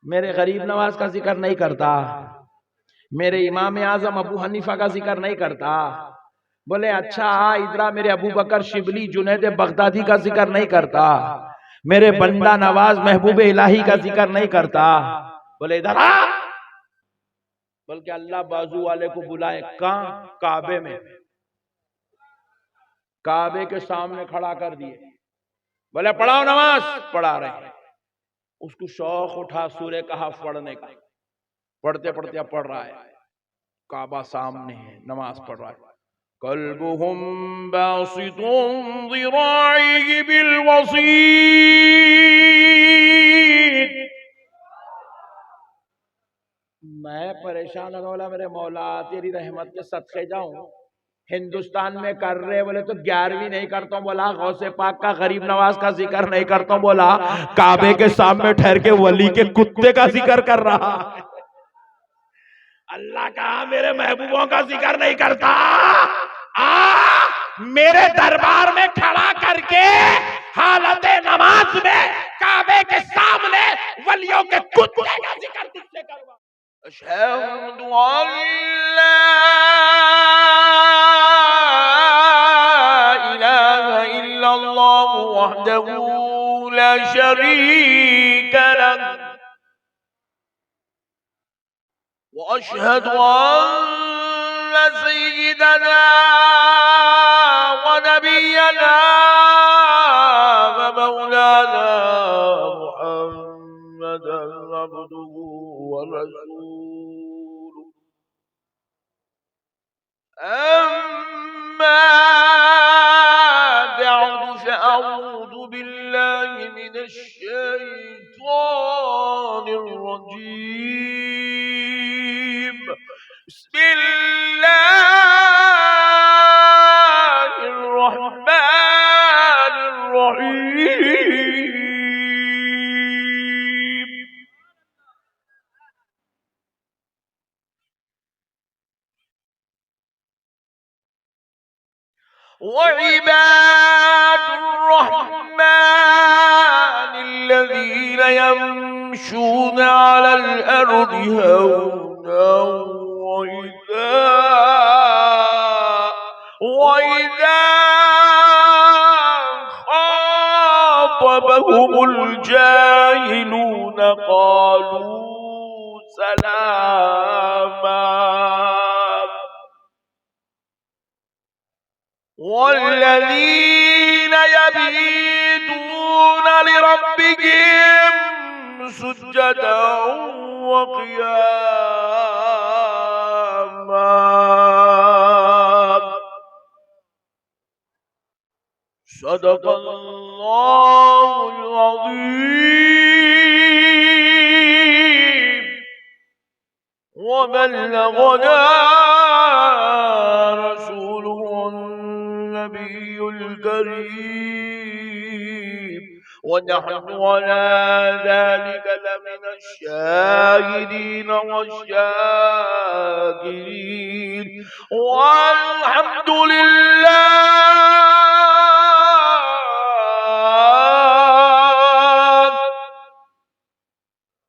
میرے غریب نواز کا ذکر نہیں کرتا، میرے امام اعظم ابو حنیفہ کا ذکر نہیں کرتا۔ بولے اچھا ادھر میرے ابو بکر شبلی جنید بغدادی کا ذکر نہیں کرتا، میرے بندہ نواز محبوب الہی کا ذکر نہیں کرتا۔ بولے ادھر آ، بلکہ اللہ بازو والے کو بلائے کہاں؟ کعبے میں، کعبے کے سامنے کھڑا کر دیے، بولے پڑھاؤ نماز، پڑھا رہے ہیں۔ اس کو شوق اٹھا سورہ کہف پڑھنے کا، پڑھتے پڑھتے اب پڑھ رہا ہے، کعبہ سامنے ہے، نماز پڑھ رہا ہے۔ قلبهم باسط ذراعيه بالوسيط۔ میں پریشان ہو گیا، میرے مولا تیری رحمت کے صدقے جاؤں، ہندوستان میں کر رہے بولے تو 11ویں نہیں کرتا ہوں، بولا غوث پاک کا غریب نواز کا ذکر نہیں کرتا ہوں، بولا کعبے کے سامنے ٹھہر کے ولی کے کتے کا ذکر کر رہا۔ اللہ کہا میرے محبوبوں کا ذکر نہیں کرتا، میرے دربار میں کھڑا کر کے حالت نماز میں کعبے کے سامنے ولیوں کے کتے کا ذکر تجھ سے کروا۔ اشہد ان لا الہ الا اللہ وحدہ لا شریک لہ واشہد ان سیدنا ونبینا ومولانا محمدا عبده ورسوله اما بعد فاعوذ باللہ من الشیطان الرجیم بسم اللہ الرحمن الرحیم۔ وعباد الرحمن الذين يمشون على الأرض هونا وإذا خاطبهم الجاهلون قالوا سلاما۔ والذين يبيتون لربهم سجدا وقياما۔ صدق اللہ العظیم وبلغنا رسوله النبي الكريم ونحن على ذلك لمن الشاهدين والشاكرين والحمد لله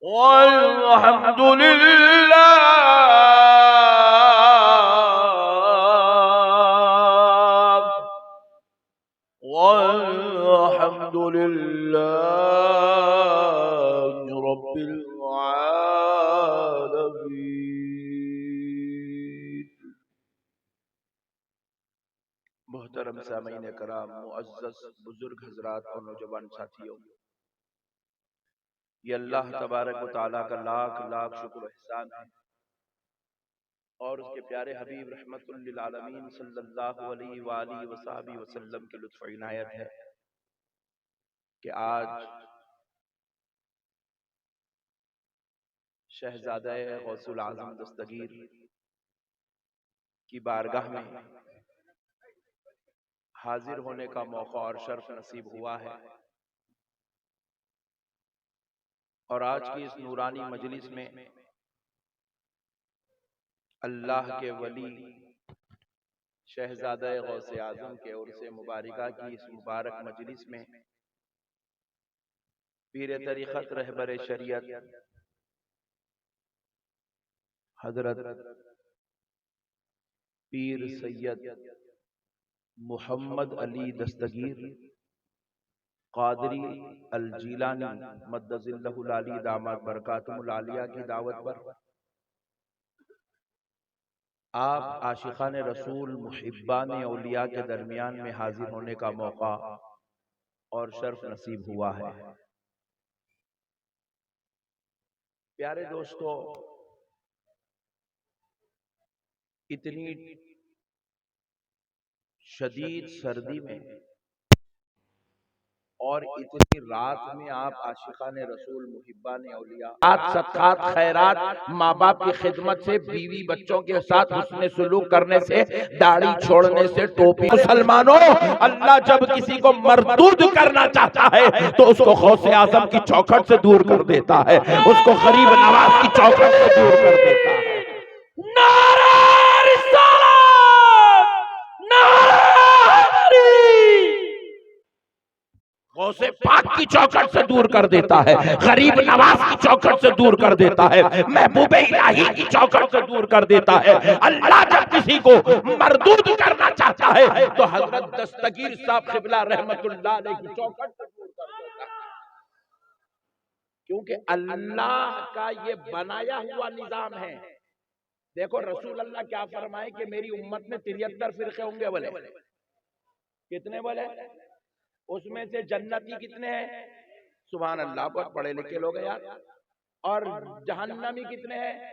والحمد لله والحمد لله رب العالمين۔ محترم سامعین کرام، معزز بزرگ حضرات اور نوجوان ساتھیوں، یہ اللہ تبارک و تعالیٰ کا لاکھ لاکھ شکر و احسان ہے، اور اس کے پیارے حبیب رحمت للعالمین صلی اللہ علیہ وآلہ وصحبہ وسلم کی لطف عنایت ہے کہ آج شہزادہ غوث العظم دستگیر کی بارگاہ میں حاضر ہونے کا موقع اور شرف نصیب ہوا ہے، اور آج کی اس نورانی مجلس میں اللہ کے ولی شہزادہ غوث اعظم کے عرس مبارکہ کی اس مبارک مجلس میں پیر طریقت رہبر شریعت حضرت پیر سید محمد علی دستگیر قادری الجیلانی مدظ اللہ العلی دامت برکاتہم العالیہ کی دعوت پر آپ عاشقان رسول محبان اولیاء کے درمیان میں حاضر ہونے کا موقع اور شرف نصیب ہوا ہے۔ پیارے دوستو، اتنی شدید سردی میں اور اتنی رات میں آپ عاشقان رسول محبان اولیاء صدقات خیرات ماں باپ کی خدمت سے، بیوی بچوں کے ساتھ حسن سلوک کرنے سے، داڑھی چھوڑنے سے، ٹوپی، مسلمانوں اللہ جب کسی کو مردود کرنا چاہتا ہے تو اس کو غوث اعظم کی چوکھٹ سے دور کر دیتا ہے، اس کو غریب نواز کی چوکھٹ سے دور کر دیتا ہے۔ نعرہ رسالت، نعرہ غوث پاک کی چوکھٹ سے دور کر دیتا ہے، غریب نواز کی چوکھٹ سے دور کر دیتا ہے، محبوب الہی کی چوکھٹ سے دور کر دیتا ہے۔ اللہ جب کسی کو مردود کرنا چاہتا ہے تو حضرت دستگیر صاحب قبلہ رحمت اللہ علیہ کی چوکھٹ سے دور کر دیتا ہے، کیونکہ اللہ کا یہ بنایا ہوا نظام ہے۔ دیکھو رسول اللہ کیا فرمائے کہ میری امت میں 73 فرقے ہوں گے، بولے کتنے؟ بولے اس میں سے جنتی کتنے ہیں؟ سبحان اللہ، بہت پڑھے لکھے لوگ ہیں یار۔ اور جہنمی کتنے ہیں؟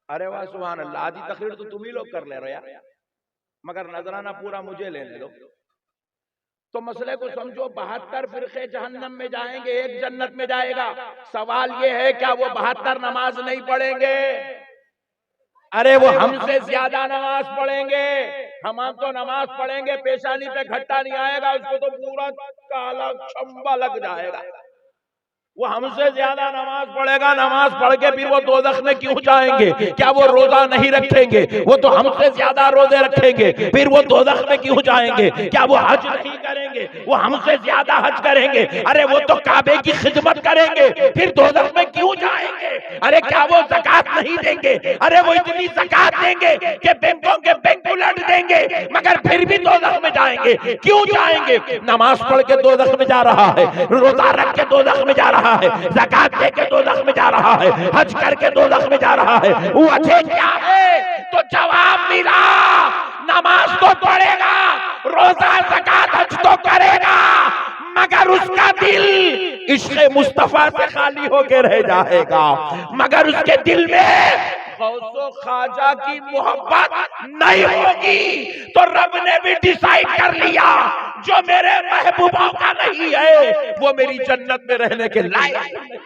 ارے واہ سبحان اللہ، آدھی تقریر تو تم ہی لوگ کر لے رہے یار، مگر نظرانہ پورا مجھے لینے دو۔ تو مسئلے کو سمجھو، 72 فرقے جہنم میں جائیں گے، ایک جنت میں جائے گا۔ سوال یہ ہے کیا وہ 72 نماز نہیں پڑھیں گے؟ ارے وہ ہم سے زیادہ نماز پڑھیں گے، ہم تو نماز پڑھیں گے، پیشانی پہ گھٹا نہیں آئے گا، اس کو تو پورا کالا چمبا لگ جائے گا۔ وہ ہم سے زیادہ نماز پڑھے گا، نماز پڑھ کے پھر وہ دوزخ میں کیوں جائیں گے؟ کیا وہ روزہ نہیں رکھیں گے؟ وہ تو ہم سے زیادہ روزے رکھیں گے، پھر وہ دوزخ میں کیوں جائیں گے؟ کیا وہ حج نہیں کریں گے؟ وہ ہم سے زیادہ حج کریں گے، ارے وہ تو کعبے کی خدمت کریں گے، پھر دوزخ میں کیوں جائیں گے؟ ارے کیا وہ زکوٰۃ نہیں دیں گے؟ ارے وہ اتنی زکوٰۃ دیں گے کہ بینکوں کے بینک الٹ دیں گے، مگر پھر بھی دوزخ میں جائیں گے، کیوں جائیں گے؟ نماز پڑھ کے دوزخ میں جا رہا ہے، روزہ رکھ کے دوزخ میں جا رہا ہے، زکوٰۃ دے کے دوزخ میں جا رہا ہے، حج کر کے دوزخ میں جا رہا ہے، وجہ کیا ہے؟ تو جواب ملا، نماز تو پڑھے گا، روزہ زکوٰۃ حج تو کرے گا، مگر اس کا دل عشق مصطفیٰ سے خالی ہو کے رہ جائے گا، مگر اس کے دل میں غوث و خواجہ کی محبت نہیں ہوگی۔ تو رب نے بھی ڈیسائیڈ کر لیا جو میرے محبوبوں کا نہیں ہے وہ میری جنت میں رہنے کے لائق نہیں۔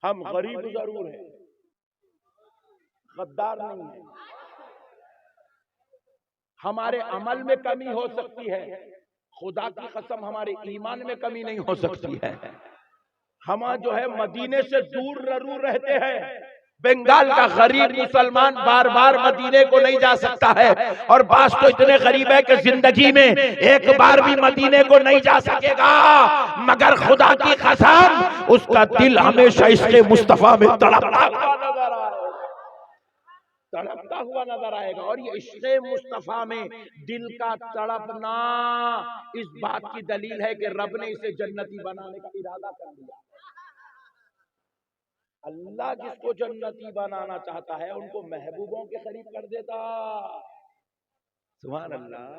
ہم غریب ضرور ہیں، غدار نہیں ہیں، ہمارے عمل میں کمی ہو سکتی ہے، خدا کی قسم ہمارے ایمان میں کمی نہیں ہو سکتی ہے۔ ہم جو ہے مدینے سے دور ضرور رہتے ہیں، بنگال کا غریب مسلمان بار بار مدینے کو نہیں جا سکتا ہے، اور بعض تو اتنے غریب ہے کہ زندگی میں ایک بار بھی مدینے کو نہیں جا سکے گا، مگر خدا کی قسم اس کا دل ہمیشہ عشق مصطفیٰ میں تڑپتا ہوا نظر آئے گا۔ اور یہ عشق مصطفیٰ میں دل کا تڑپنا اس بات کی دلیل ہے کہ رب نے اسے جنتی بنانے کا ارادہ کر لیا۔ اللہ جس کو جنتی بنانا چاہتا ہے ان کو محبوبوں کے قریب کر دیتا۔ سبحان اللہ،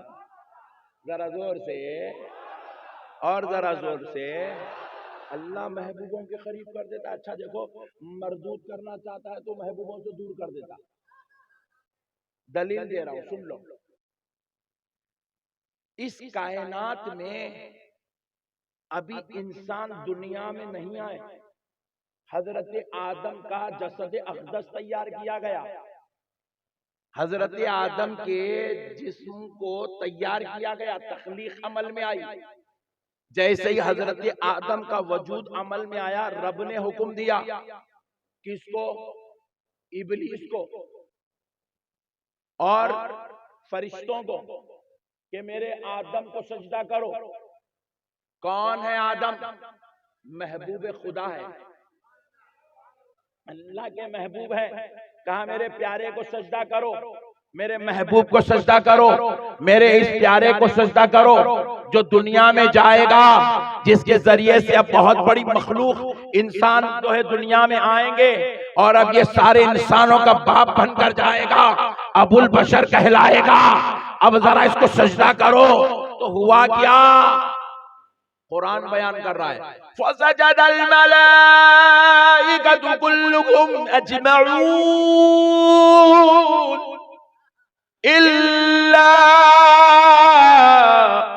ذرا زور سے اور ذرا زور سے، اللہ محبوبوں کے قریب کر دیتا۔ اچھا دیکھو، مردود کرنا چاہتا ہے تو محبوبوں سے دور کر دیتا۔ دلیل دے رہا ہوں، سن لو۔ اس کائنات میں ابھی انسان دنیا میں نہیں آئے، حضرت آدم کا جسد اقدس تیار کیا گیا، حضرت آدم کے جسم کو تیار کیا گیا، تخلیق عمل میں آئی۔ جیسے ہی حضرت آدم کا وجود عمل میں آیا، رب نے حکم دیا کس کو؟ ابلیس کو اور فرشتوں کو کہ میرے آدم کو سجدہ کرو. کون ہے آدم؟ محبوب خدا ہے، اللہ کے محبوب ہے. کہا میرے پیارے کو سجدہ کرو، میرے محبوب کو سجدہ کرو، میرے اس پیارے کو سجدہ کرو جو دنیا میں جائے گا، جس کے ذریعے سے اب بہت بڑی مخلوق انسان جو ہے دنیا میں آئیں گے، اور اب یہ سارے انسانوں کا باپ بن کر جائے گا، ابو البشر کہلائے گا. اب ذرا اس کو سجدہ کرو. تو ہوا کیا؟ قرآن بیان کر رہا ہے فَسَجَدَ الْمَلَائِكَةُ كُلُّهُمْ أَجْمَعُونَ إِلَّا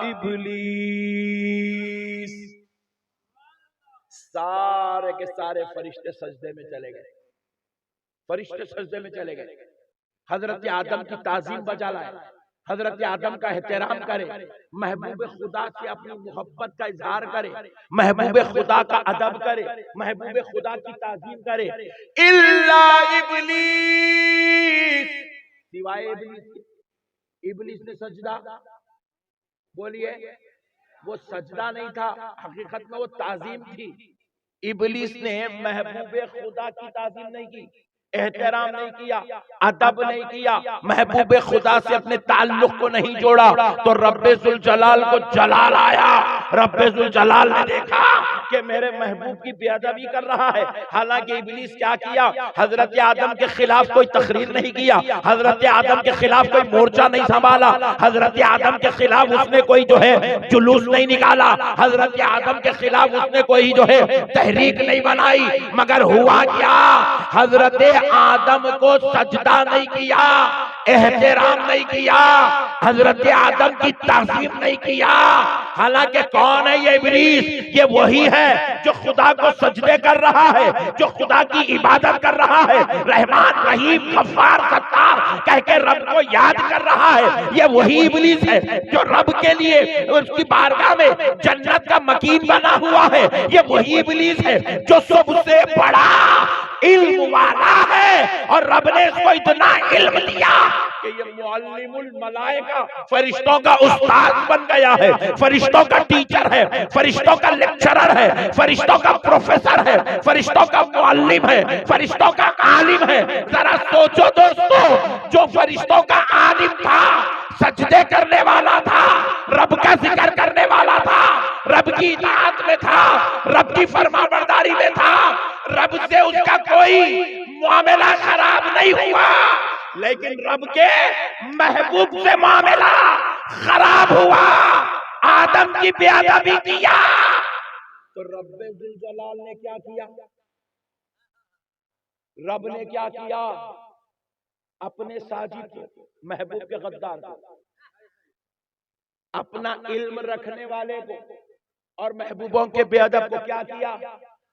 إِبْلِيسَ. سارے کے سارے فرشتے سجدے میں چلے گئے، فرشتے سجدے میں چلے گئے. حضرت آدم کی تعظیم بجا لائے، حضرت آدم کا احترام کرے، محبوب خدا سے اپنی محبت کا اظہار کرے، محبوب خدا کا ادب کرے، محبوب خدا کی تعظیم کرے. الا ابلیس، سوائے ابلیس کے. ابلیس نے سجدہ، بولیے، وہ سجدہ نہیں تھا، حقیقت میں وہ تعظیم تھی. ابلیس نے محبوب خدا کی تعظیم نہیں کی، احترام نہیں کیا، ادب نہیں کیا، محبوب خدا سے اپنے تعلق کو نہیں جوڑا. تو رب ذوالجلال کو جلال آیا. رب ذوالجلال نے دیکھا کہ میرے محبوب کی بے ادبی کر رہا ہے. حالانکہ ابلیس کیا کیا؟ حضرت آدم کے خلاف کوئی تقریر نہیں کیا، حضرت آدم کے خلاف کوئی مورچہ نہیں سنبھالا، حضرت آدم کے خلاف اس نے کوئی جو ہے جلوس نہیں نکالا، حضرت آدم کے خلاف اس نے کوئی جو ہے تحریک نہیں بنائی. مگر ہوا کیا؟ حضرت آدم کو سجدہ نہیں کیا، احترام نہیں کیا، حضرت آدم کی تعظیم نہیں کیا. حالانکہ کون ہے یہ ابلیس؟ یہ وہی ہے جو خدا کو سجدے کر رہا ہے، جو خدا کی عبادت کر رہا ہے، رحمان رحیم غفار ستار کہہ کے رب کو یاد کر رہا ہے. یہ وہی ابلیس ہے جو رب کے لیے اس کی بارگاہ میں جنت کا مکین بنا ہوا ہے. یہ وہی ابلیس ہے جو سب سے بڑا علم والا ہے، اور رب نے اس کو اتنا علم دیا کہ یہ معلم الملائکہ، فرشتوں کا استاد بن گیا ہے، فرشتوں کا ٹیچر ہے، فرشتوں کا لیکچرر ہے، فرشتوں کا پروفیسر ہے، فرشتوں کا معلم ہے، فرشتوں کا عالم ہے. ذرا سوچو دوستو، جو فرشتوں کا عالم تھا، سجدے کرنے والا تھا، رب کا ذکر کرنے والا تھا، رب کی اطاعت میں تھا، رب کی فرما برداری میں تھا، رب سے اس کا کوئی معاملہ خراب نہیں ہوا، لیکن رب کے محبوب سے معاملہ خراب ہوا، آدم کی بے ادبی کیا. تو رب ذوالجلال نے کیا کیا؟ رب نے کیا کیا؟ اپنے ساجد کو، محبوب کے غدار کو، اپنا علم رکھنے والے کو اور محبوبوں کے بے ادب کو کیا کیا؟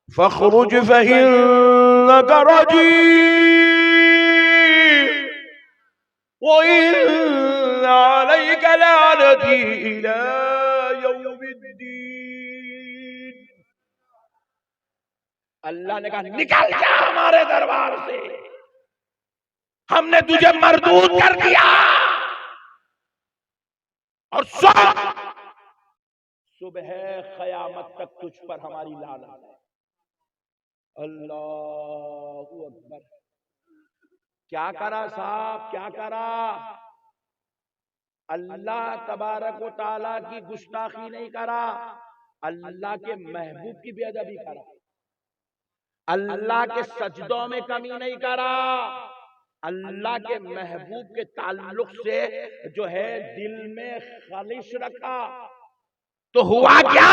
فَخْرُجْ فَإِنَّكَ رَجِيمٌ وَإِنَّ عَلَيْكَ لَعْنَتِي إِلَى يَوْمِ الدِّينِ. اللہ نے کہا نکل جا ہمارے دربار سے، ہم نے تجھے مردود کر دیا، اور صبح قیامت تک تجھ پر ہماری لعنت ہے. اللہ اکبر. کیا کرا صاحب، کیا کرا؟ اللہ تبارک و تعالیٰ کی گستاخی نہیں کرا، اللہ کے محبوب کی بے ادبی کرا، اللہ کے سجدوں میں کمی نہیں کرا، اللہ کے محبوب کے تعلق سے جو ہے دل میں خلش رکھا. تو ہوا کیا؟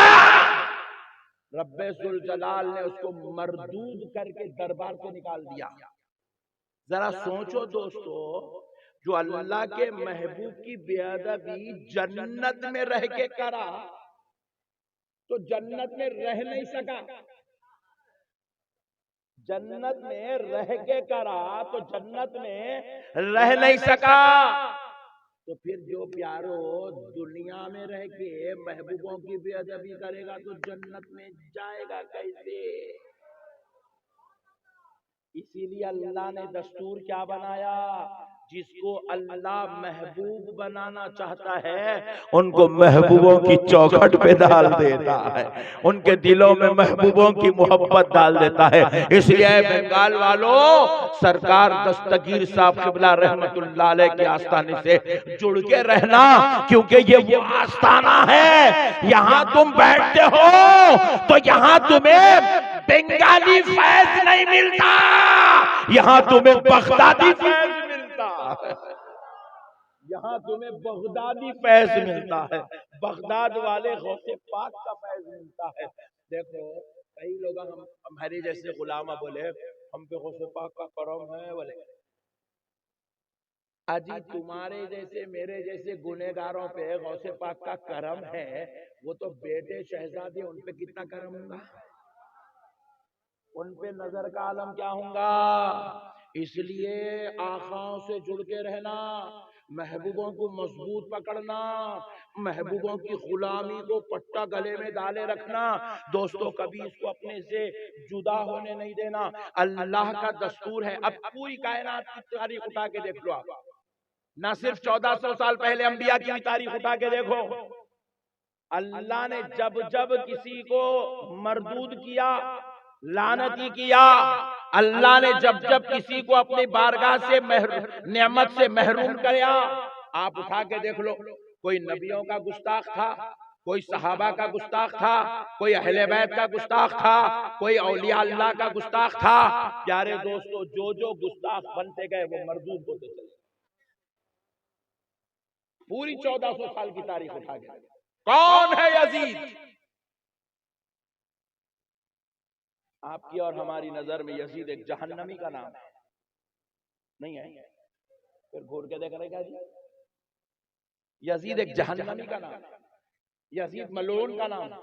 رب ذوالجلال نے اس کو مردود کر کے دربار سے نکال دیا. ذرا سوچو دوستو، جو اللہ کے محبوب کی بے ادبی جنت میں رہ کے کرا تو جنت میں رہ نہیں سکا، جنت میں رہ کے کرا تو جنت میں رہ نہیں سکا. تو پھر جو پیارو دنیا میں رہ کے محبوبوں کی بے ادبی کرے گا تو جنت میں جائے گا کیسے؟ اسی لیے اللہ نے دستور کیا بنایا؟ جس کو اللہ محبوب بنانا چاہتا ہے ان کو محبوبوں کی چوکھٹ پہ ڈال دیتا ہے، ان کے دلوں میں محبوبوں کی محبت ڈال دیتا ہے۔ اس لیے بنگال والوں، سرکار دستگیر صاحب قبلہ رحمت اللہ علیہ کے آستانے سے جڑ کے رہنا، کیونکہ یہ وہ آستانہ ہے یہاں تم بیٹھتے ہو تو یہاں تمہیں بنگالی فیض نہیں ملتا، یہاں تمہیں بغدادی فیض ملتا ہے، یہاں تمہیں بغدادی فیض ملتا ہے، بغداد والے غوث پاک کا فیض ملتا ہے۔ دیکھو کئی لوگ ہمارے جیسے غلامہ بولے ہم پہ غوث پاک کا کرم ہے، بولے اجی تمہارے جیسے میرے جیسے گنہگاروں پہ غوث پاک کا کرم ہے، وہ تو بیٹے شہزادے ان پہ کتنا کرم ہوگا، ان پہ نظر کا عالم کیا ہوگا۔ اس لیے آقاؤں سے جڑ کے رہنا، محبوبوں کو مضبوط پکڑنا، محبوبوں کی غلامی کو پٹا گلے میں ڈالے رکھنا، دوستو کبھی اس کو اپنے سے جدا ہونے نہیں دینا۔ اللہ کا دستور ہے، اب پوری کائنات کی تاریخ اٹھا کے دیکھ لو آپ، نہ صرف 1400 سال پہلے انبیاء کی تاریخ اٹھا کے دیکھو، اللہ نے جب جب کسی کو مردود کیا، لعنتی کیا، اللہ نے جب جب کسی کو اپنی بارگاہ سے نعمت سے محروم کیا، آپ اٹھا کے دیکھ لو، کوئی نبیوں کا گستاخ تھا، کوئی صحابہ کا گستاخ تھا، کوئی اہل بیت کا گستاخ تھا، کوئی اولیاء اللہ کا گستاخ تھا۔ پیارے دوستو جو گستاخ بنتے گئے وہ مردود ہوتے چلے، پوری 1400 سال کی تاریخ اٹھا کے کون ہے یزید؟ آپ کی اور ہماری نظر میں یزید ایک جہنمی کا نام ہے، نہیں ہے؟ پھر گھور کے دیکھ رہے کیا جی؟ یزید ایک جہنمی کا نام ہے، یزید ملعون کا نام ہے،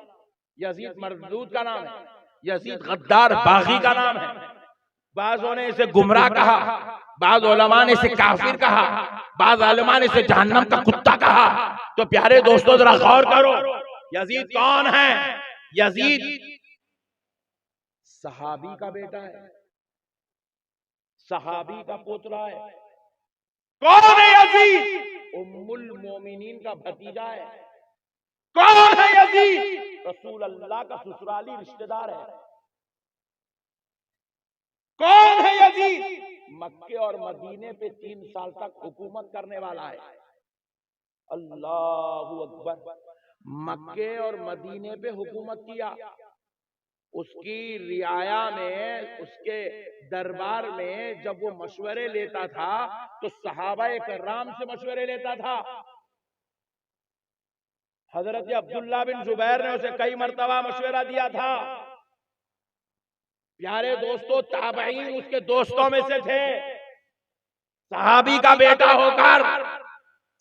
یزید مردود کا نام ہے، یزید غدار باغی کا نام ہے۔ بعضوں نے اسے گمراہ کہا، بعض علماء نے اسے کافر کہا، بعض علماء نے اسے جہنم کا کتا کہا۔ تو پیارے دوستو ذرا غور کرو، یزید کون ہے؟ یزید صحابی کا بیٹا ہے، صحابی کا پوترا ہے۔ کون ہے یزید؟ ام المومنین کا بھتیجا ہے۔ کون ہے یزید؟ رسول اللہ کا سسرالی رشتہ دار ہے۔ کون ہے یزید؟ مکے اور مدینے پہ 3 سال تک حکومت کرنے والا ہے۔ اللہ اکبر، مکے اور مدینے پہ حکومت کیا، اس کی رعایا میں، اس کے دربار میں جب وہ مشورے لیتا تھا تو صحابہ کرام سے مشورے لیتا تھا۔ حضرت عبداللہ بن زبیر نے اسے کئی مرتبہ مشورہ دیا تھا۔ پیارے دوستو تابعین اس کے دوستوں میں سے تھے، صحابی کا بیٹا ہو کر،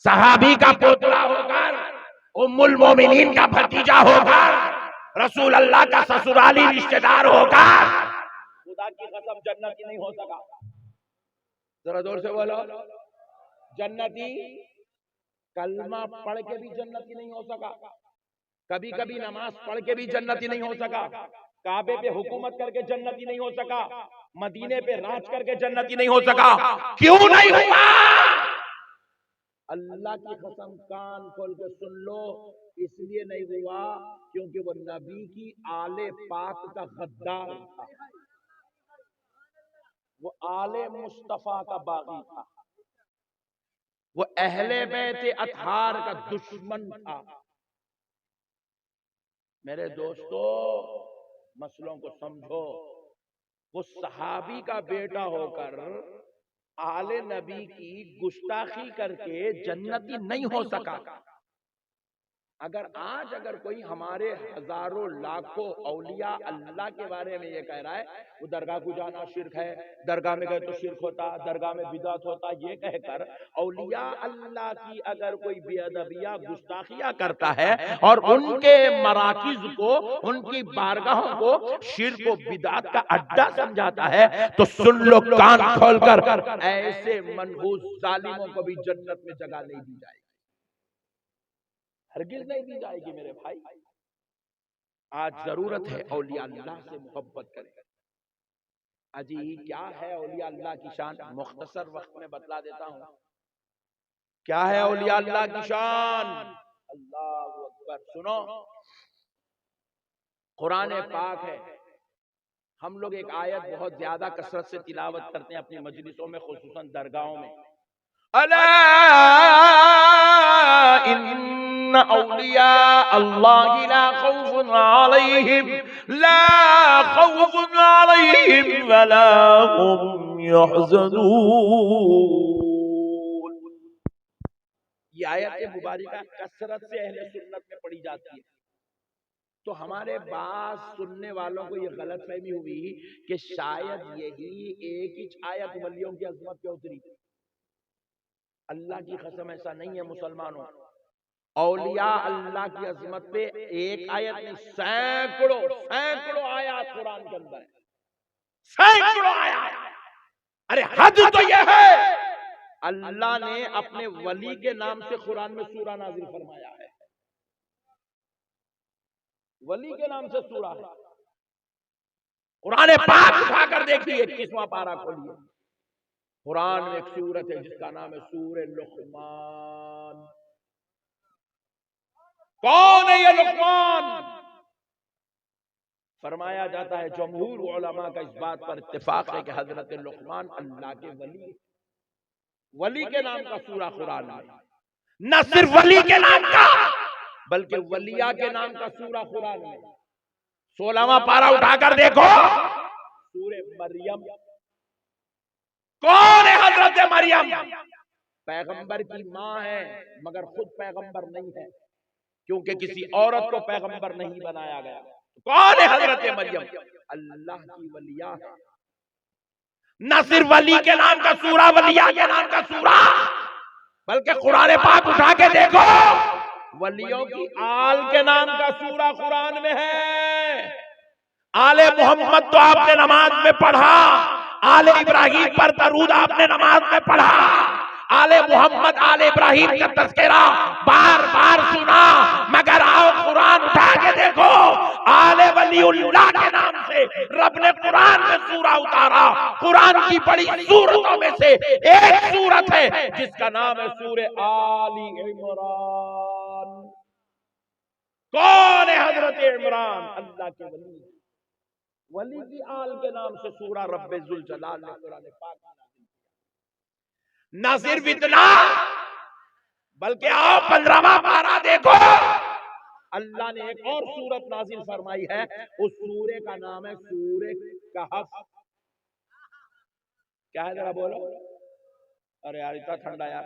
صحابی کا پوترا ہو کر، ام المومنین کا بھتیجا ہو کر، رسول اللہ کا سسرالی رشتہ دار ہو کر، خدا کی قسم جنتی نہیں ہو سکا۔ ذرا زور سے بولو، جنتی کلمہ پڑھ کے بھی جنتی نہیں ہو سکا، کبھی کبھی نماز پڑھ کے بھی جنتی نہیں ہو سکا، کعبے پہ حکومت کر کے جنتی نہیں ہو سکا، مدینے پہ راج کر کے جنتی نہیں ہو سکا۔ کیوں نہیں ہوا؟ اللہ کی قسم کان کھول کے سن لو، اس لیے نہیں ہوا کیونکہ وہ نبی کی آل پاک کا غدار تھا، وہ آل مصطفیٰ کا باغی تھا، وہ اہل بیت اطہار کا دشمن تھا۔ میرے دوستو مسئلوں کو سمجھو، وہ صحابی کا بیٹا ہو کر آل نبی کی گستاخی کر کے جنتی نہیں ہو سکا۔ اگر کوئی ہمارے ہزاروں لاکھوں اولیاء اللہ کے بارے میں یہ کہہ رہا ہے وہ درگاہ کو جانا شرک ہے، درگاہ میں گئے تو شرک ہوتا، درگاہ میں بدعت ہوتا، یہ کہہ کر اولیاء اللہ کی اگر کوئی بے ادبیاں گستاخیاں کرتا ہے اور ان کے مراکز کو، ان کی بارگاہوں کو شرک و بدعت کا اڈا سمجھاتا ہے تو سن لو کان کھول کر، ایسے منحوس ظالموں کو بھی جنت میں جگہ نہیں دی جائے گی، ہرگز نہیں دی جائے گی میرے بھائی۔ آج ضرورت ہے اولیاء اللہ سے محبت کریں، اجی کیا ہے اولیاء اللہ کی شان؟ مختصر وقت میں بتلا دیتا ہوں کیا ہے اولیاء اللہ کی شان۔ اللہ اکبر، سنو، قرآن پاک ہے، ہم لوگ ایک آیت بہت زیادہ کثرت سے تلاوت کرتے ہیں اپنی مجلسوں میں، خصوصاً درگاہوں میں، الا ان اولیاء اللہ لا خوف علیہم ولا هم يحزنون۔ یہ آیت مبارکہ کثرت سے اہل سنت میں پڑھی جاتی ہے، تو ہمارے بعض سننے والوں کو یہ غلط فہمی ہوئی کہ شاید یہی ایک ہی آیت ولیوں کی عظمت پہ اتری۔ اللہ کی قسم ایسا نہیں ہے مسلمانوں، اولیاء اللہ کی عظمت پہ ایک آیت نہیں، سینکڑوں آیات قرآن کے اندر ہے، سینکڑوں آیات۔ ارے حد تو یہ ہے، اللہ نے اپنے ولی کے نام سے قرآن میں سورہ نازل فرمایا ہے، ولی کے نام سے سورہ ہے۔ قرآن پاک اٹھا کر دیکھیے، 21واں پارہ کھولیے، قرآن میں ایک سورت ہے جس کا نام ہے سورہ لقمان۔ کون ہے یہ لقمان؟ فرمایا جاتا ہے جمہور علماء کا اس بات پر اتفاق ہے کہ حضرت لقمان اللہ کے ولی کے نام کا سورہ قرآن میں، نہ صرف ولی کے نام کا بلکہ ولیہ کے نام کا سورہ قرآن میں۔ 16واں پارہ اٹھا کر دیکھو، سورہ مریم۔ کون ہے حضرت مریم؟ پیغمبر کی ماں ہے مگر خود پیغمبر نہیں ہے، کیونکہ کسی عورت کو پیغمبر نہیں بنایا گیا۔ کون ہے حضرت مریم؟ اللہ کی ولیہ ہے، نہ صرف ولی کے نام کا سورہ، ولیہ کے نام کا سورہ، بلکہ قرآن پاک اٹھا کے دیکھو، ولیوں کی آل کے نام کا سورہ قرآن میں ہے۔ آل محمد تو آپ نے نماز میں پڑھا، آل ابراہیم پر درود آپ نے نماز میں پڑھا، آل محمد آل ابراہیم کا تذکرہ بار بار سنا، مگر آؤ قرآن اٹھا کے دیکھو، آل ولی اللہ کے نام سے رب نے قرآن میں سورہ اتارا۔ قرآن کی بڑی سورتوں میں سے ایک سورت ہے جس کا نام ہے سورہ آل عمران۔ کون ہے حضرت عمران؟ اللہ کے ولی کی آل کے نام سے سورہ رب ذوالجلال نے قرآن پاک میں نازل کیا۔ نہ صرف اتنا بلکہ آؤ 15واں پارہ دیکھو، اللہ نے ایک اور سورت نازل فرمائی ہے، اس سورے کا نام ہے سورہ کہف۔ کیا ہے ذرا بولو؟ ارے یار اتنا ٹھنڈا یار،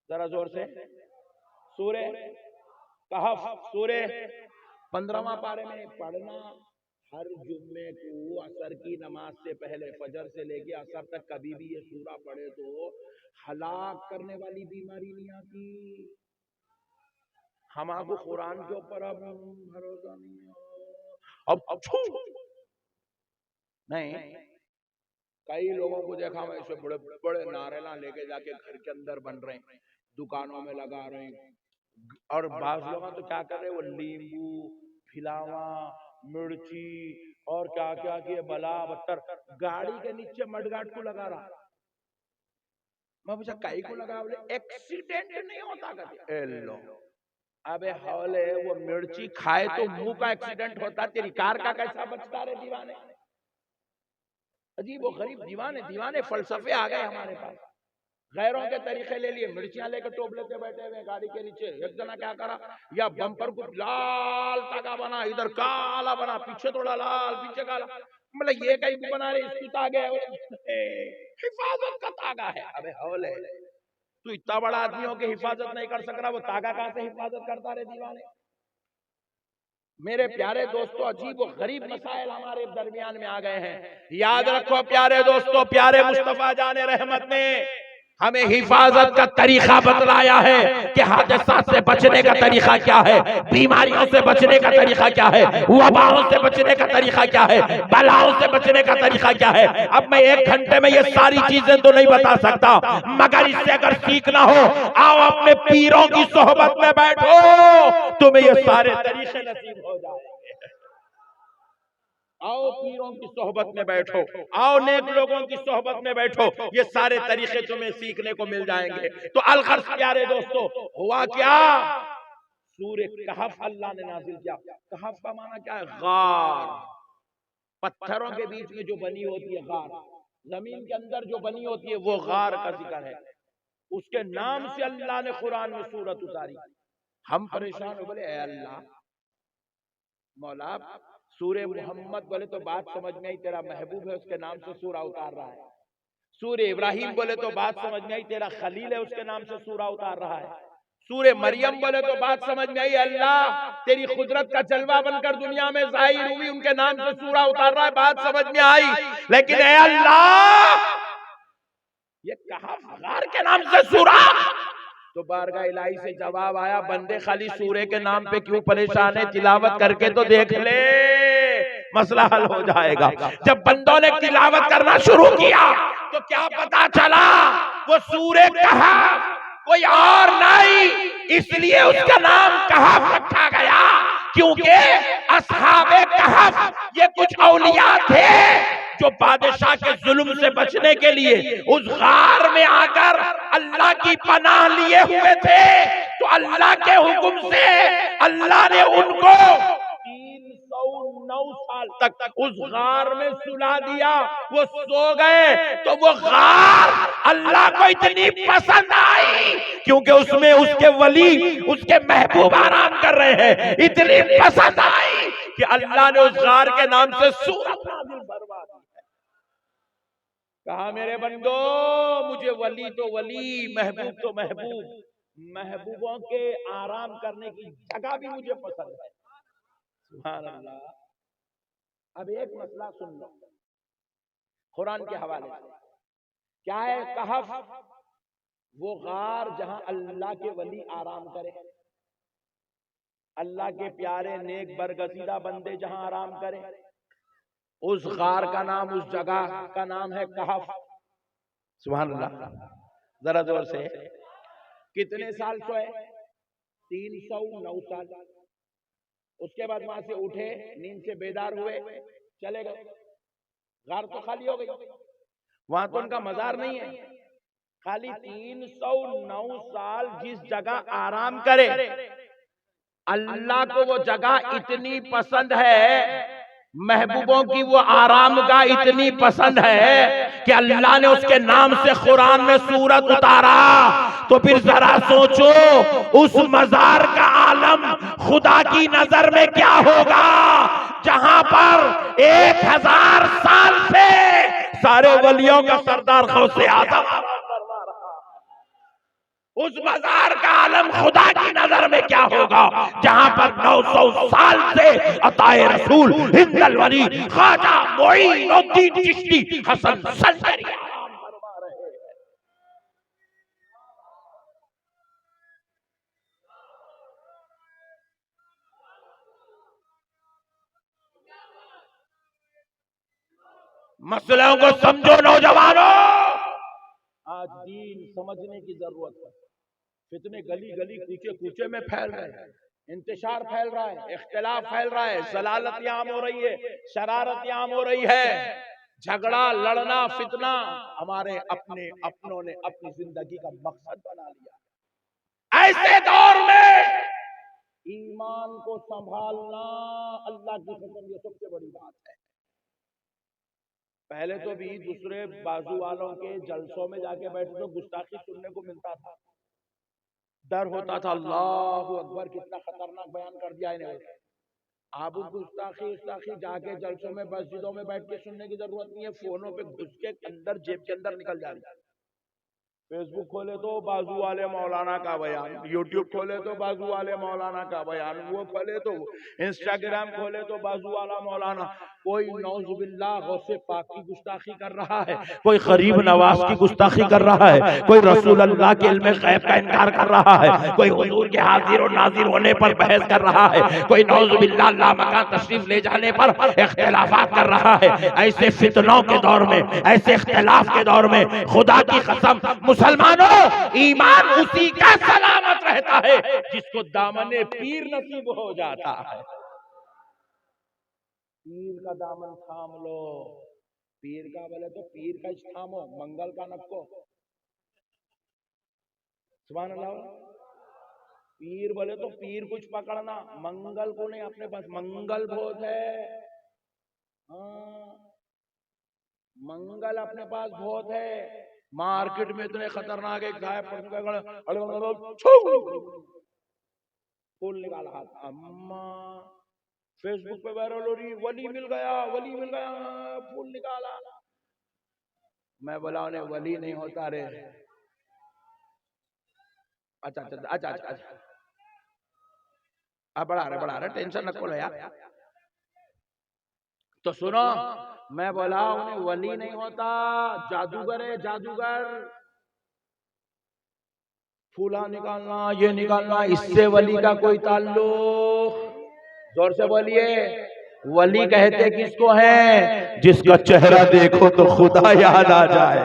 ذرا زور سے، سورہ کہف، سورہ 15واں پارے میں پڑھنا ہر جمعے کو عصر کی نماز سے پہلے، فجر سے لے کے عصر تک کبھی بھی یہ سورہ پڑھے تو ہلاک کرنے والی بیماری نہیں آتی۔ ہم آپ کو قرآن کے اوپر اب بھروسہ نہیں ہے، نہیں، کئی لوگوں کو دیکھا میں اسے بڑے بڑے ناریلاں لے کے جا کے گھر کے اندر بن رہے ہیں، دکانوں میں لگا رہے ہیں، اور بعض لوگوں تو کیا کر رہے ہیں، وہ لیمبو، پھلاواں، مرچی اور کیا کیا کہ بلا بتر گاڑی کے نیچے مڈ گارڈ کو لگا رہا۔ میں پوچھا کئی کو لگا، بولے ایکسیڈنٹ نہیں ہوتا کہتے۔ اے لو، ابے حولے وہ مرچی کھائے تو منہ کا ایکسیڈنٹ ہوتا، تیری کار کا کیسا بچتا رہے؟ دیوانے، عجیب و غریب دیوانے فلسفے آ گئے ہمارے پاس، غیروں کے طریقے لے لیے، مرچیاں لے کے ٹوپ لیتے بیٹھے ہوئے گاڑی کے نیچے۔ ایک جنا کیا کرا، یا بمپر کو لال تاگا بنا، ادھر کالا بنا، پیچھے تھوڑا لال، پیچھے کالا، مطلب یہ کہیں کو بنا رہے، اس کی تاگے حفاظت کا تاگا ہے۔ ابے حولے، تو اتنا بڑا آدمی ہو کہ حفاظت نہیں کر سک رہا، وہ تاگا کہاں سے حفاظت کرتا رہے؟ دیوانے۔ میرے پیارے دوستو، عجیب و غریب مسائل ہمارے درمیان میں آ گئے ہیں۔ یاد رکھو پیارے دوستو، پیارے مصطفیٰ جان رحمت نے ہمیں حفاظت کا طریقہ بتلایا ہے کہ حادثات سے بچنے کا طریقہ کیا ہے، بیماریوں سے بچنے کا طریقہ کیا ہے، وباؤں سے بچنے کا طریقہ کیا ہے، بلاؤں سے بچنے کا طریقہ کیا ہے۔ اب میں 1 گھنٹے میں یہ ساری چیزیں تو نہیں بتا سکتا، مگر اس سے اگر سیکھنا ہو، آؤ اپنے پیروں کی صحبت میں بیٹھو، تمہیں یہ سارے طریقے نصیب ہو جائیں گے۔ آؤ پیروں کی صحبت میں بیٹھو، آؤ نیک لوگوں کی صحبت میں بیٹھو، یہ سارے طریقے تمہیں سیکھنے کو مل جائیں گے۔ تو الغرض پیارے دوستو، ہوا کیا؟ سورہ کہف اللہ نے نازل کیا۔ کہف کا معنی کیا ہے؟ غار، پتھروں کے بیچ میں جو بنی ہوتی ہے غار، زمین کے اندر جو بنی ہوتی ہے وہ غار کا ذکر ہے۔ اس کے نام سے اللہ نے قرآن میں سورت اتاری۔ ہم پریشان ہو، بولے اے اللہ مولا، سورہ محمد بولے تو بات سمجھ میں آئی، تیرا محبوب ہے اس کے نام سے سورہ اتار رہا ہے۔ سورہ ابراہیم بولے تو بات سمجھ میں آئی، تیرا خلیل ہے اس کے نام سے سورہ اتار رہا ہے۔ سورہ مریم بولے تو بات سمجھ میں آئی، اللہ تیری قدرت کا جلوہ بن کر دنیا میں ظاہر ہوئی، ان کے نام سے سورہ اتار رہا ہے، بات سمجھ میں آئی۔ لیکن اے اللہ یہ کہف غار کے نام سے سورہ، تو بارگاہ الہی سے جواب آیا، بندے خالی سورے کے نام پہ کیوں پریشان ہے، تلاوت کر کے تو دیکھ لے، مسئلہ حل ہو جائے گا۔ جب بندوں نے تلاوت کرنا شروع کیا تو کیا پتا چلا، وہ سورہ کہف کوئی اور نہیں، اس لیے اس کا نام کہف رکھا گیا کیونکہ اصحاب کہف یہ کچھ اولیاء تھے جو بادشاہ کے ظلم سے بچنے کے لیے اس غار میں آ کر اللہ کی پناہ لیے ہوئے تھے، تو اللہ کے حکم سے اللہ نے ان کو 309 سال تک اس غار میں سلا دیا۔ وہ سو گئے تو وہ غار اللہ کو اتنی پسند آئی کیونکہ اس میں اس کے ولی، اس کے محبوب آرام کر رہے ہیں، اتنی پسند آئی کہ اللہ نے اس غار کے نام سے سورت نازل فرما دی۔ کہا میرے بندو، مجھے ولی تو ولی، محبوب تو محبوب، محبوبوں کے آرام کرنے کی جگہ بھی مجھے پسند ہے۔ سبحان اللہ۔ اب ایک مسئلہ سن لو قرآن کے حوالے سے، کیا ہے کہف؟ وہ غار جہاں اللہ کے ولی آرام کرے، اللہ کے پیارے نیک برگزیدہ بندے جہاں آرام کرے، اس غار کا نام، اس جگہ کا نام ہے کہف۔ سبحان اللہ۔ ذرا زور سے، کتنے سال سوئے؟ 309 سال۔ اس کے بعد وہاں سے اٹھے، نیند سے بیدار ہوئے، چلے گئے، غار تو خالی ہو گئی، وہاں تو ان کا مزار نہیں ہے۔ خالی 309 سال جس جگہ آرام کرے، اللہ کو وہ جگہ اتنی پسند ہے، محبوبوں کی وہ آرام گاہ اتنی پسند ہے کہ اللہ نے اس کے نام سے قرآن میں سورت اتارا۔ تو پھر ذرا سوچو اس مزار کا عالم خدا کی نظر میں کیا ہوگا، جہاں پر 1000 سال سے سارے ولیوں کا سردار غوث اعظم اس مزار کا عالم خدا کی نظر میں کیا ہوگا، جہاں پر 900 سال سے عطائے رسول ہند الولی خواجہ معین الدین چشتی حسن سنجری آرام فرما رہے ہیں۔ مسئلوں کو سمجھو نوجوانوں، آج دین سمجھنے کی ضرورت ہے۔ فتنے گلی گلی کوچے کوچے میں پھیل رہے ہیں، انتشار پھیل رہا ہے، اختلاف پھیل رہا ہے، ضلالت عام ہو رہی ہے، شرارت عام ہو رہی ہے، جھگڑا لڑنا فتنہ ہمارے اپنوں نے اپنی زندگی کا مقصد بنا لیا۔ ایسے دور میں ایمان کو سنبھالنا اللہ کی قسم یہ سب سے بڑی بات ہے۔ پہلے تو بھی دوسرے بازو والوں کے جلسوں میں جا کے بیٹھے تو گستاخی سننے کو ملتا تھا، ڈر ہوتا تھا، اللہ اکبر کتنا خطرناک بیان کر دیا انہیں۔ اب گستاخی جا کے جلسوں میں مسجدوں میں بیٹھ کے سننے کی ضرورت نہیں ہے، فونوں پہ گھس کے اندر جیب کے اندر نکل جا رہی ہے۔ فیس بک کھولے تو بازو والے مولانا کا بیان، یوٹیوب کھولے تو بازو والے مولانا کا بیان، وہ کھولے تو انسٹاگرام کھولے تو بازو والا مولانا۔ کوئی نعوذ باللہ غوث پاک کی گستاخی کر رہا ہے، کوئی غریب نواز کی گستاخی کر رہا ہے، کوئی رسول اللہ کے علم غیب کا انکار کر رہا ہے، کوئی حضور کے حاضر و ناظر ہونے پر بحث کر رہا ہے، کوئی نعوذ باللہ لامکان تشریف لے جانے پر اختلافات کر رہا ہے۔ ایسے فتنوں کے دور میں، ایسے اختلاف کے دور میں خدا کی قسم مسلمانوں، ایمان اسی کا سلامت رہتا ہے جس کو دامن پیر نصیب ہو جاتا ہے۔ پیر کا دامن تھام لو. پیر کا بولے تو پیر کا تھامو، منگل کا نکو. سبحان اللہ. پیر بولے تو پیر کچھ پکڑنا، منگل کو نہیں. اپنے پاس منگل بہت ہے. ہاں منگل اپنے پاس بہت ہے. مارکیٹ میں اتنے خطرناک ایک صاحب پھول نکالا ہاتھ، اما فیس بک پہ وائرل ہو رہی، ولی مل گیا، ولی مل گیا، پھول نکالا. میں بولا انہیں ولی نہیں ہوتا رے. اچھا اچھا اچھا اچھا اچھا اب بڑھا رہے ٹینشن نہ لو یار. تو سنو، میں بولا انہیں ولی نہیں ہوتا، جادوگر ہے جادوگر. پھولا نکالنا، یہ نکالنا، اس سے ولی کا کوئی تعلق. زور سے بولیے. ولی کہتے کس کو ہیں؟ جس کا چہرہ دیکھو تو خدا یاد آ جائے.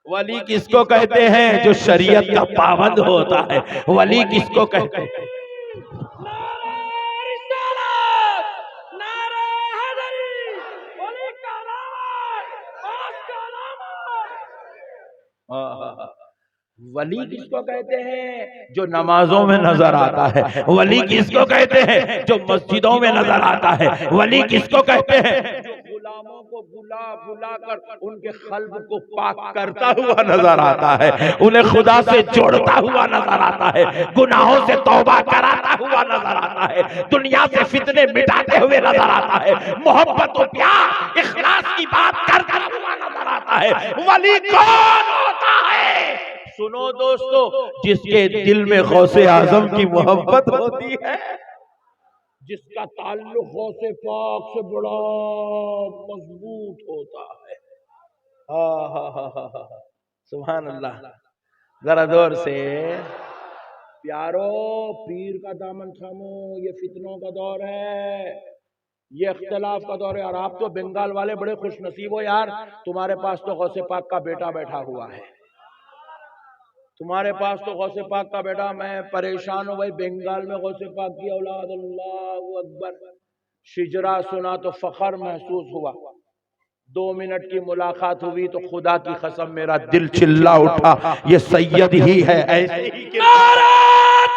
ولی کس کو کہتے ہیں؟ جو شریعت کا پابند ہوتا ہے. ولی کس کو کہتے ہیں؟ ولی کس کو کہتے ہیں؟ جو نمازوں میں نظر آتا ہے. ولی کس کو کہتے ہیں؟ جو مسجدوں میں نظر آتا ہے. ولی کس کو کہتے ہیں؟ جو غلاموں کو بلا بلا کر ان کے قلب کو پاک کرتا ہوا نظر آتا ہے، انہیں خدا سے جوڑتا ہوا نظر آتا ہے، گناہوں سے توبہ کراتا ہوا نظر آتا ہے، دنیا سے فتنے مٹاتے ہوئے نظر آتا ہے، محبت و پیار اخلاص کی بات کرتا ہوا نظر آتا ہے. ولی کون ہوتا ہے؟ سنو دوستو، جس کے دل میں غوث اعظم کی محبت ہوتی ہے، جس کا تعلق غوث پاک سے بڑا مضبوط ہوتا ہے. سبحان اللہ. ذرا دور سے. پیارو، پیر کا دامن تھامو. یہ فتنوں کا دور ہے، یہ اختلاف کا دور ہے. اور آپ تو بنگال والے بڑے خوش نصیب ہو یار، تمہارے پاس تو غوث پاک کا بیٹا بیٹھا ہوا ہے. تمہارے پاس تو غوث پاک کا بیٹا. میں پریشان ہوں بھائی، بنگال میں غوث پاک کی اولاد. اللہ اکبر. شجرا سنا تو فخر محسوس ہوا. 2 منٹ کی ملاقات ہوئی تو خدا کی قسم میرا دل چلا اٹھا، یہ سید ہی ہے. ایسے ہی نعرہ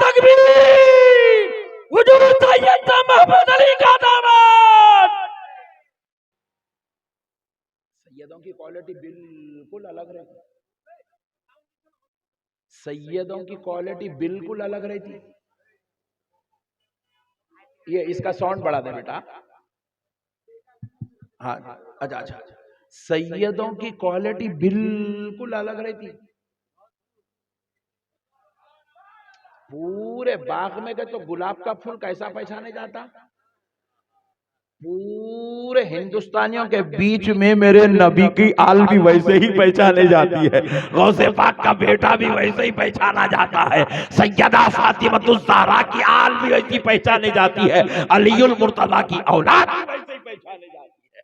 تکبیر، حضور سید محمد علی کا دامن. سیدوں کی کوالٹی بالکل الگ رہتی. سیدوں کی کوالٹی بالکل الگ رہتی. یہ اس کا ساؤنڈ بڑھا دے بیٹا. ہاں اچھا اچھا. سیدوں کی کوالٹی بالکل الگ رہتی. پورے باغ میں گئے تو گلاب کا پھول کیسا پہچانے جاتا؟ پورے ہندوستانیوں کے بیچ میں میرے نبی کی آل بھی ویسے ہی پہچانے جاتی ہے، غوث پاک کا بیٹا بھی ویسے ہی پہچانا جاتا ہے، سیدہ فاطمہ الزہرا کی آل بھی ویسے ہی پہچانے جاتی ہے، علی المرتضیٰ کی اولاد بھی ویسے ہی پہچانے جاتی ہے.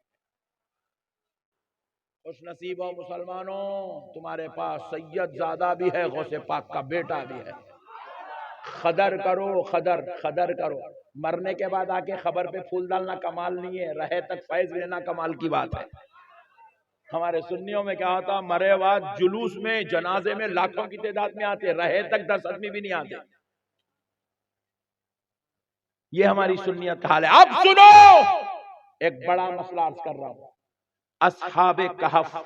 خوش نصیب ہو مسلمانوں، تمہارے پاس سید زادہ بھی ہے، غوث پاک کا بیٹا بھی ہے. قدر کرو، قدر کرو. مرنے کے بعد آ کے خبر پہ پھول ڈالنا کمال نہیں ہے، رہے تک فیض لینا کمال کی بات ہے. ہمارے سنیوں میں کیا ہوتا، مرے بعد جلوس میں جنازے میں لاکھوں کی تعداد میں آتے، رہے تک 10 آدمی بھی نہیں آتے. یہ ہماری سنیت کا حال ہے. اب سنو، ایک بڑا مسئلہ عرض کر رہا ہوں. اصحاب کہف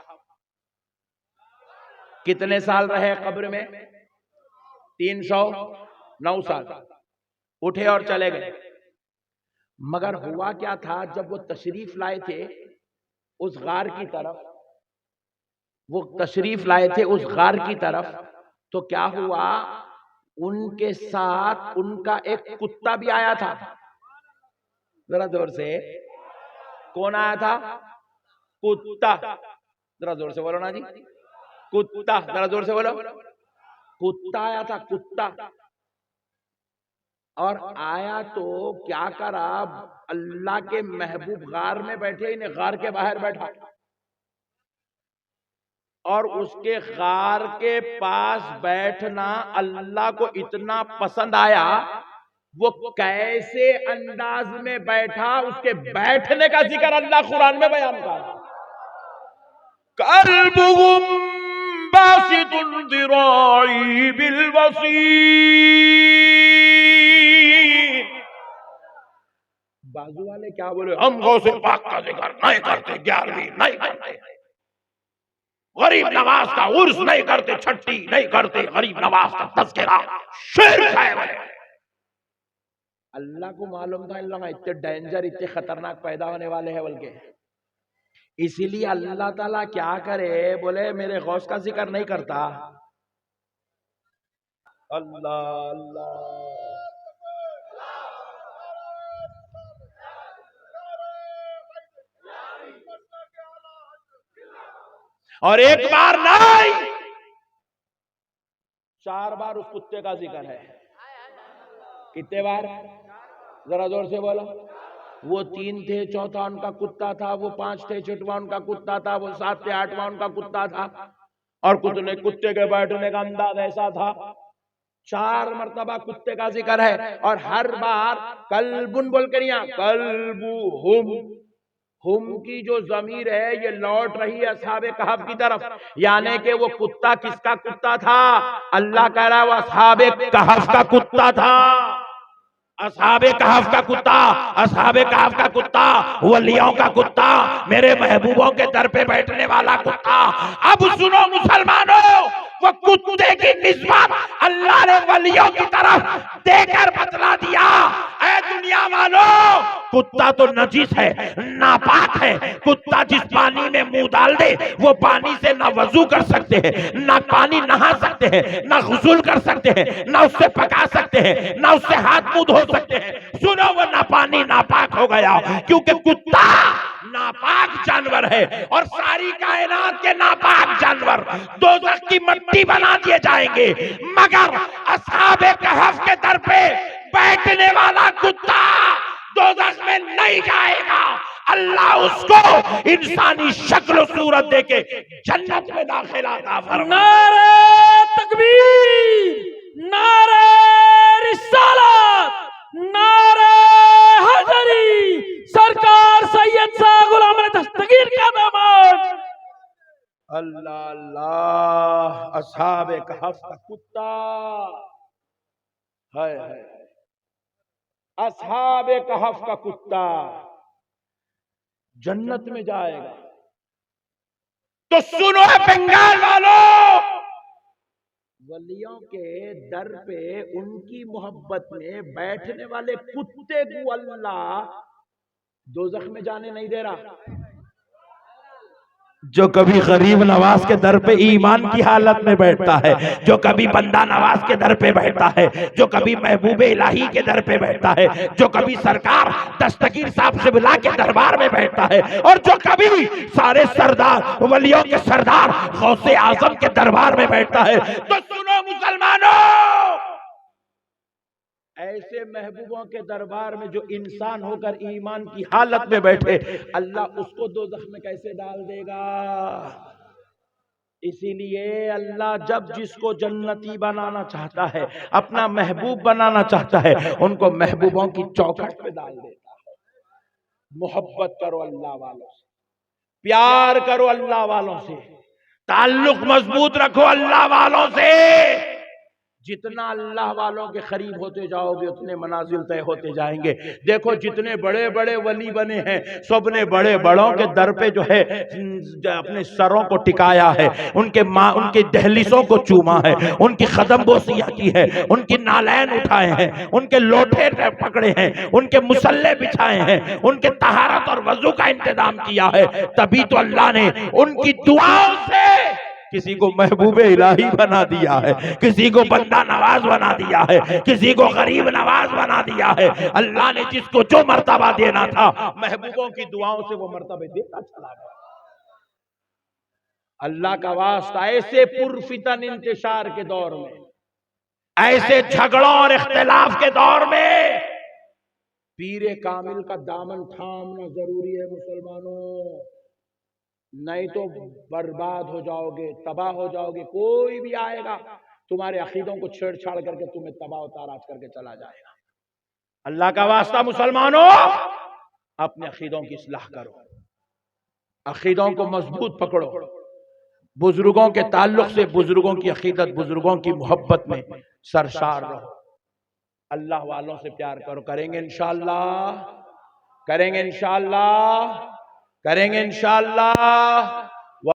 کتنے سال رہے قبر میں؟ 309 سال. اٹھے اور چلے گئے. مگر ہوا کیا تھا، جب وہ تشریف لائے تھے اس غار کی طرف، تو کیا ہوا، ان کے ساتھ ان کا ایک کتا بھی آیا تھا. ذرا زور سے. کون آیا تھا؟ کتا. ذرا زور سے بولو نا جی. کتا. ذرا زور سے بولو. کتا آیا تھا، کتا. اور آیا تو کیا کرا، اللہ کے محبوب غار میں بیٹھے، انہیں غار کے باہر بیٹھا، اور اس کے غار کے پاس بیٹھنا اللہ کو اتنا پسند آیا وہ کیسے انداز میں بیٹھا، اس کے بیٹھنے کا ذکر اللہ قرآن میں بیان کر، قلبهم باسط ذراعی بالوسیل۔ بازو والے کیا بولے، ہم غوث پاک کا ذکر نہیں کرتے، 11ویں نہیں کرتے، غریب نواز کا عرس نہیں کرتے، چھٹی نہیں کرتے، غریب نواز کا تذکرہ شرک ہے۔ اللہ کو معلوم تھا ان لوگ اتنے ڈینجر، اتنے خطرناک پیدا ہونے والے ہیں بلکہ، اسی لیے اللہ تعالیٰ کیا کرے، بولے میرے غوث کا ذکر نہیں کرتا۔ اللہ اللہ، اور ایک بار نہیں، 4 بار اس کتے کا ذکر ہے۔ کتنے بار؟ ذرا زور سے بولو۔ وہ 3 تھے، چوتھا ان کا کتا تھا، وہ 5 تھے، چھٹواں ان کا کتا تھا، وہ 7 تھے، 8واں ان کا کتا تھا، اور کتے کے بیٹھنے کا انداز ایسا تھا۔ 4 مرتبہ کتے کا ذکر ہے، اور ہر بار کلبن بول کر یہاں کلبہم، ہم کی جو ضمیر ہے یہ لوٹ رہی ہے اصحاب کہف کی طرف، یعنی کہ وہ کتا کس کا کتا تھا؟ اللہ کہہ رہا ہے وہ اصحاب کہف کا کتا تھا۔ اصحاب کہف کا کتا، اصحاب کہف کا کتا، ولیوں کا کتا، میرے محبوبوں کے در پہ بیٹھنے والا کتا۔ اب سنو مسلمانوں، وہ کتے کی نسبت اللہ نے ولیوں کی طرف دے کر بتلا دیا، اے دنیا والوں، کتا تو نجس ہے، ناپاک ہے۔ کتا جس پانی میں منہ ڈال دے وہ پانی سے نہ وضو کر سکتے ہیں، نہ پانی نہا سکتے ہیں، نہ غسل کر سکتے ہیں، نہ اس سے پکا سکتے ہیں، نہ اس سے ہاتھ منہ دھو سکتے ہیں۔ سنو، وہ نہ پانی ناپاک ہو گیا، کیونکہ کتا ناپاک جانور ہے، اور ساری کائنات کے ناپاک جانور دوزخ کی مٹی بنا دیے جائیں گے، مگر اصحاب کہف کے در پہ بیٹھنے والا کتا دوزخ میں نہیں جائے گا۔ اللہ اس کو انسانی شکل و صورت دے کے جنت میں داخل عطا فرمائے۔ نعرہ تکبیر، نعرہ رسالت، نعرہ حیدری، سرکار سید شاہ غلام احمد دستگیر کا دامن۔ اللہ اللہ، اصحاب کہف کا کتا، ہے اصحاب کہف کا کتا جنت میں جائے گا۔ تو سنو اے بنگال والوں، ولیوں کے در پہ ان کی محبت میں بیٹھنے والے کتے کو اللہ دوزخ میں جانے نہیں دے رہا۔ جو کبھی غریب نواز کے در پہ ایمان کی حالت میں بیٹھتا ہے، جو کبھی بندہ نواز کے در پہ بیٹھتا ہے، جو کبھی محبوب الہی کے در پہ بیٹھتا ہے، جو کبھی سرکار دستگیر صاحب سبلا کے دربار میں بیٹھتا ہے، اور جو کبھی سارے سردار ولیوں کے سردار غوث اعظم کے دربار میں بیٹھتا ہے، تو سنو مسلمانوں، ایسے محبوبوں کے دربار میں جو انسان ہو کر ایمان کی حالت میں بیٹھے، اللہ اس کو دوزخ میں کیسے ڈال دے گا؟ اسی لیے اللہ جب جس کو جنتی بنانا چاہتا ہے، اپنا محبوب بنانا چاہتا ہے، ان کو محبوبوں کی چوکھٹ پہ ڈال دیتا ہے۔ محبت کرو اللہ والوں سے، پیار کرو اللہ والوں سے، تعلق مضبوط رکھو اللہ والوں سے۔ جتنا اللہ والوں کے قریب ہوتے جاؤ گے اتنے منازل طے ہوتے جائیں گے۔ دیکھو جتنے بڑے بڑے ولی بنے ہیں، سب نے بڑے بڑوں کے در پہ جو ہے اپنے سروں کو ٹکایا ہے، ان کے دہلیزوں کو چوما ہے، ان کی قدم بوسیاں کی ہے، ان کی نالین اٹھائے ہیں، ان کے لوٹے پکڑے ہیں، ان کے مسلح بچھائے ہیں، ان کے طہارت اور وضو کا انتظام کیا ہے۔ تبھی تو اللہ نے ان کی دعاؤں سے کسی کو محبوب الہی بنا دیا ہے، کسی کو بندہ نواز بنا دیا ہے، کسی کو غریب نواز بنا دیا ہے۔ اللہ نے جس کو جو مرتبہ دینا تھا محبوبوں کی دعاؤں سے وہ مرتبہ دیتا چلا گیا۔ اللہ کا واسطہ ایسے پرفتن انتشار کے دور میں، ایسے جھگڑوں اور اختلاف کے دور میں پیر کامل کا دامن تھامنا ضروری ہے مسلمانوں، نہیں تو برباد ہو جاؤ گے، تباہ ہو جاؤ گے۔ کوئی بھی آئے گا تمہارے عقیدوں کو چھیڑ چھاڑ کر کے تمہیں تباہ و تاراج کر کے چلا جائے گا۔ اللہ کا واسطہ مسلمانوں اپنے عقیدوں کی اصلاح کرو، عقیدوں کو مضبوط پکڑو، بزرگوں کے تعلق سے بزرگوں کی عقیدت، بزرگوں کی محبت میں سرشار رہو، اللہ والوں سے پیار کرو. کریں گے انشاءاللہ، کریں گے انشاءاللہ، کریں گے انشاءاللہ.